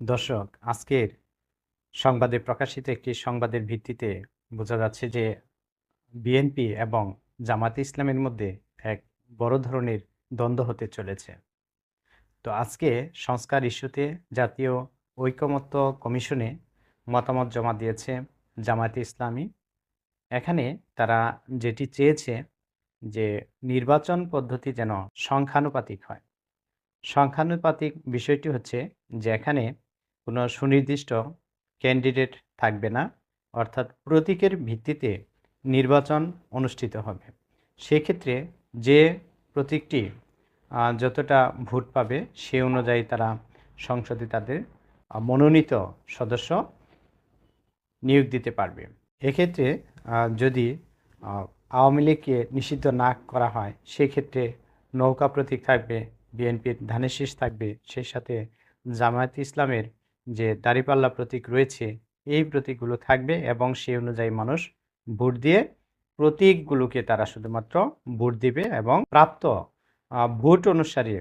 দর্শক, আজকের সংবাদে প্রকাশিত একটি সংবাদের ভিত্তিতে বোঝা যাচ্ছে যে বিএনপি এবং জামায়াতে ইসলামের মধ্যে এক বড় ধরনের দ্বন্দ্ব হতে চলেছে। তো আজকে সংস্কার ইস্যুতে জাতীয় ঐকমত্য কমিশনে মতামত জমা দিয়েছে জামায়াতে ইসলামী। এখানে তারা যেটি চেয়েছে যে নির্বাচন পদ্ধতি যেন সংখ্যানুপাতিক হয়। সংখ্যানুপাতিক বিষয়টি হচ্ছে যে এখানে কোনো সুনির্দিষ্ট ক্যান্ডিডেট থাকবে না, অর্থাৎ প্রতীকের ভিত্তিতে নির্বাচন অনুষ্ঠিত হবে। সেক্ষেত্রে যে প্রতীকটি যতটা ভোট পাবে সে অনুযায়ী তারা সংসদে তাদের মনোনীত সদস্য নিয়োগ দিতে পারবে। এক্ষেত্রে যদি আওয়ামী লীগকে নিষিদ্ধ না করা হয়, সেক্ষেত্রে নৌকা প্রতীক থাকবে, বিএনপির ধানের শীষ থাকবে, সেই সাথে জামায়াতে ইসলামের যে দাঁড়িপাল্লা প্রতীক রয়েছে এই প্রতীকগুলো থাকবে এবং সেই অনুযায়ী মানুষ ভোট দিয়ে প্রতীকগুলোকে তারা শুধুমাত্র ভোট দিবে এবং প্রাপ্ত ভোট অনুসারে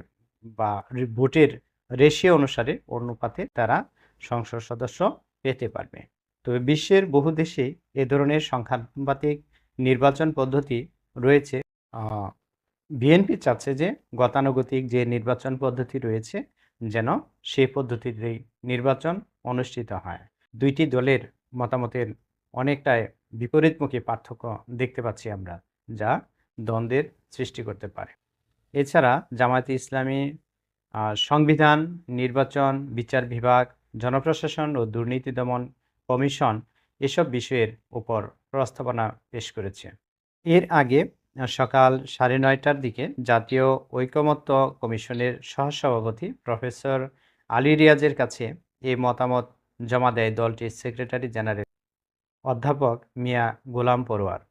বা ভোটের রেশিও অনুসারে অনুপাতে তারা সংসদ সদস্য পেতে পারবে। তবে বিশ্বের বহু দেশেই এ ধরনের সংখ্যানুপাতিক নির্বাচন পদ্ধতি রয়েছে। বিএনপি চাচ্ছে যে গতানুগতিক যে নির্বাচন পদ্ধতি রয়েছে যেন সেই পদ্ধতিতেই নির্বাচন অনুষ্ঠিত হয়। দুইটি দলের মতামতের অনেকটাই বিপরীতমুখী পার্থক্য দেখতে পাচ্ছি আমরা, যা দ্বন্দ্বের সৃষ্টি করতে পারে। এছাড়া জামায়াতে ইসলামী সংবিধান, নির্বাচন, বিচার বিভাগ, জনপ্রশাসন ও দুর্নীতি দমন কমিশন এসব বিষয়ের উপর প্রস্তাবনা পেশ করেছে। এর আগে সকাল 9:30টার দিকে জাতীয় ঐকমত্য কমিশনের সহসভাপতি প্রফেসর আলী রিয়াজের কাছে এই মতামত জমা দেয় দলটির সেক্রেটারি জেনারেল অধ্যাপক মিয়া গোলাম পরোয়ার।